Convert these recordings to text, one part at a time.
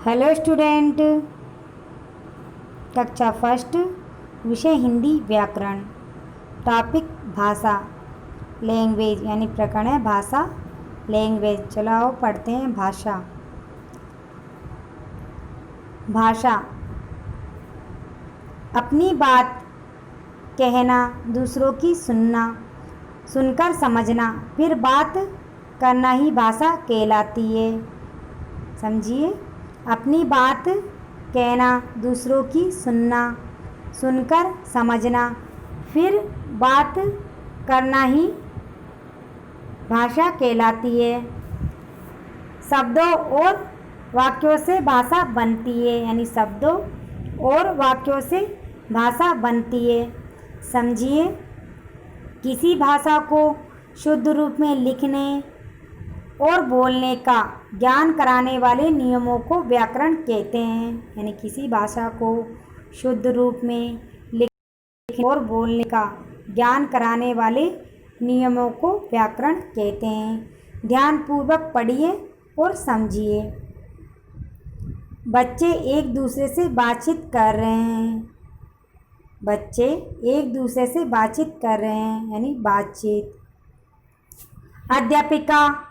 Hello student. कक्षा first, विषय हिंदी व्याकरण, टॉपिक भाषा, लैंग्वेज यानी प्रकरण है भाषा, लैंग्वेज। चलो आओ पढ़ते हैं भाषा। भाषा अपनी बात कहना, दूसरों की सुनना, सुनकर समझना, फिर बात करना ही भाषा कहलाती है। समझिए, अपनी बात कहना, दूसरों की सुनना, सुनकर समझना, फिर बात करना ही भाषा कहलाती है। शब्दों और वाक्यों से भाषा बनती है, यानी शब्दों और वाक्यों से भाषा बनती है। समझिए, किसी भाषा को शुद्ध रूप में लिखने और बोलने का ज्ञान कराने वाले नियमों को व्याकरण कहते हैं। यानी किसी भाषा को शुद्ध रूप में लिखने और बोलने का ज्ञान कराने वाले नियमों को व्याकरण कहते हैं। ध्यानपूर्वक पढ़िए और समझिए। बच्चे एक दूसरे से बातचीत कर रहे हैं। बच्चे एक दूसरे से बातचीत कर रहे हैं, यानी बातचीत। अध्यापिका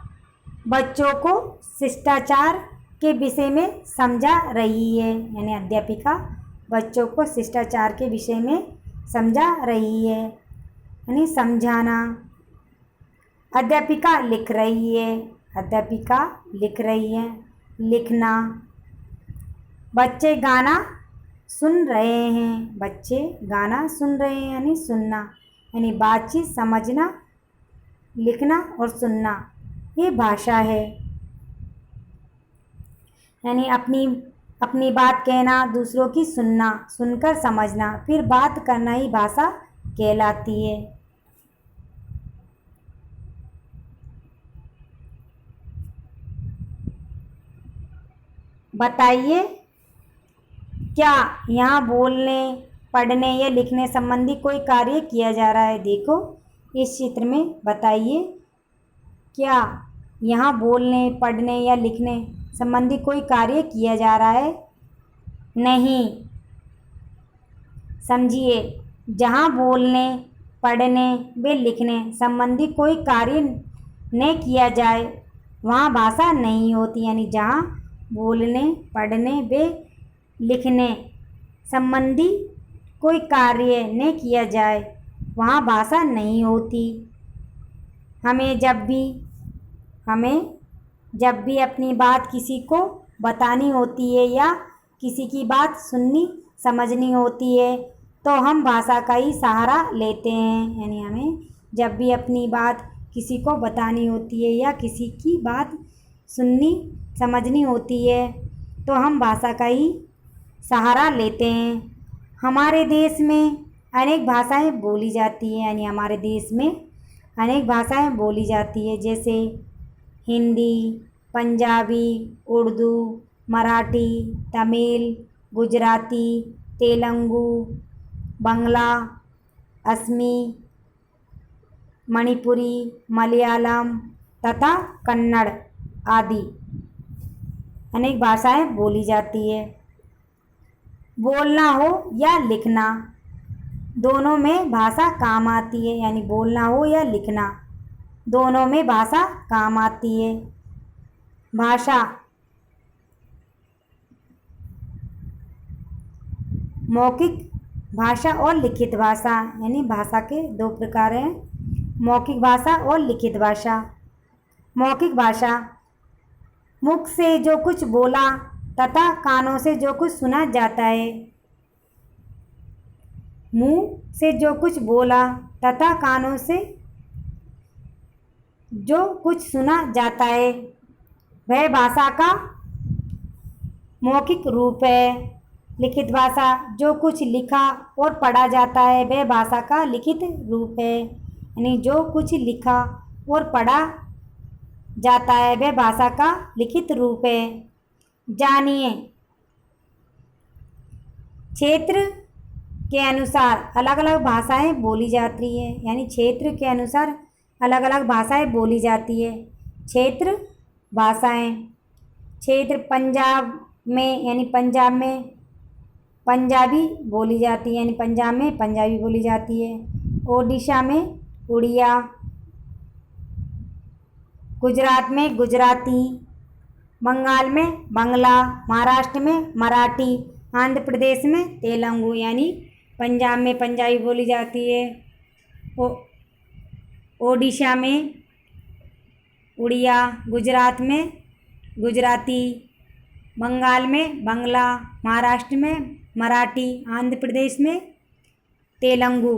बच्चों को शिष्टाचार के विषय में समझा रही है, यानी अध्यापिका बच्चों को शिष्टाचार के विषय में समझा रही है, यानी समझाना। अध्यापिका लिख रही है। अध्यापिका लिख रही है, लिखना। बच्चे गाना सुन रहे हैं। बच्चे गाना सुन रहे हैं, यानी सुनना, यानी बातचीत, समझना, लिखना और सुनना, ये भाषा है। यानी अपनी बात कहना, दूसरों की सुनना, सुनकर समझना, फिर बात करना ही भाषा कहलाती है। बताइए, क्या यहाँ बोलने, पढ़ने या लिखने संबंधी कोई कार्य किया जा रहा है? देखो इस चित्र में, बताइए क्या यहाँ बोलने, पढ़ने या लिखने संबंधी कोई कार्य किया जा रहा है? नहीं। समझिए, जहाँ बोलने, पढ़ने व लिखने संबंधी कोई कार्य न किया जाए वहाँ भाषा नहीं होती। यानी जहाँ बोलने, पढ़ने व लिखने संबंधी कोई कार्य न किया जाए वहाँ भाषा नहीं होती। हमें जब भी अपनी बात किसी को बतानी होती है या किसी की बात सुननी समझनी होती है तो हम भाषा का ही सहारा लेते हैं। यानी हमें जब भी अपनी बात किसी को बतानी होती है या किसी की बात सुननी समझनी होती है तो हम भाषा का ही सहारा लेते हैं। हमारे देश में अनेक भाषाएं बोली जाती हैं। यानी हमारे देश में अनेक भाषाएं बोली जाती है, जैसे हिंदी, पंजाबी, उर्दू, मराठी, तमिल, गुजराती, तेलुगु, बंगला, असमी, मणिपुरी, मलयालम तथा कन्नड़ आदि अनेक भाषाएं बोली जाती है। बोलना हो या लिखना, दोनों में भाषा काम आती है। यानी बोलना हो या लिखना, दोनों में भाषा काम आती है। भाषा मौखिक भाषा और लिखित भाषा, यानी भाषा के दो प्रकार हैं, मौखिक भाषा और लिखित भाषा। मौखिक भाषा मुख से जो कुछ बोला तथा कानों से जो कुछ सुना जाता है। मुंह से जो कुछ बोला तथा कानों से जो कुछ सुना जाता है वह भाषा का मौखिक रूप है। लिखित भाषा जो कुछ लिखा और पढ़ा जाता है वह भाषा का लिखित रूप है। यानी जो कुछ लिखा और पढ़ा जाता है वह भाषा का लिखित रूप है। जानिए, क्षेत्र के अनुसार अलग अलग भाषाएं बोली जाती है। यानी क्षेत्र के अनुसार अलग अलग भाषाएं बोली जाती है। क्षेत्र भाषाएं, क्षेत्र पंजाब में यानी पंजाब में पंजाबी बोली जाती है, यानी पंजाब में पंजाबी बोली जाती है। ओडिशा में उड़िया, गुजरात में गुजराती, बंगाल में बांग्ला, महाराष्ट्र में मराठी, आंध्र प्रदेश में तेलुगु, यानी पंजाब में पंजाबी बोली जाती है। ओडिशा में उड़िया, गुजरात में गुजराती, बंगाल में बांग्ला, महाराष्ट्र में मराठी, आंध्र प्रदेश में तेलुगु,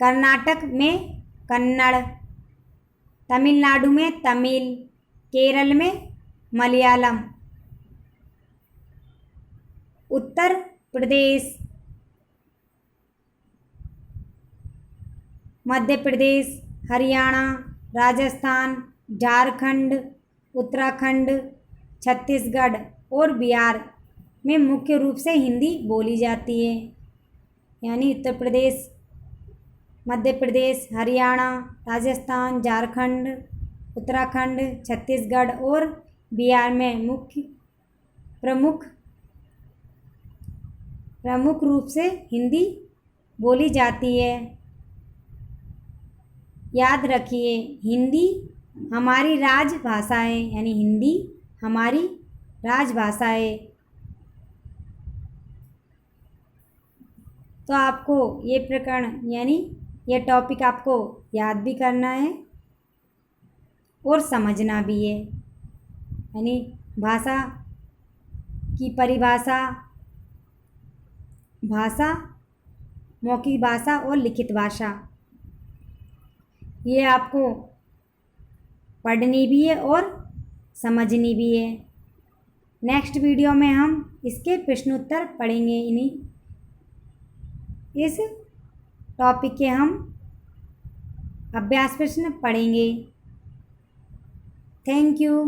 कर्नाटक में कन्नड़, तमिलनाडु में तमिल, केरल में मलयालम, उत्तर प्रदेश, मध्य प्रदेश, हरियाणा, राजस्थान, झारखंड, उत्तराखंड, छत्तीसगढ़ और बिहार में मुख्य रूप से हिंदी बोली जाती है। यानी उत्तर प्रदेश, मध्य प्रदेश, हरियाणा, राजस्थान, झारखंड, उत्तराखंड, छत्तीसगढ़ और बिहार में प्रमुख रूप से हिंदी बोली जाती है। याद रखिए, हिंदी हमारी राजभाषा है, यानी हिंदी हमारी राजभाषा है। तो आपको ये प्रकरण यानी ये टॉपिक आपको याद भी करना है और समझना भी है। यानी भाषा की परिभाषा, भाषा, मौखिक भाषा और लिखित भाषा, ये आपको पढ़नी भी है और समझनी भी है। नेक्स्ट वीडियो में हम इसके प्रश्नोत्तर पढ़ेंगे। इस टॉपिक के हम अभ्यास प्रश्न पढ़ेंगे। Thank you.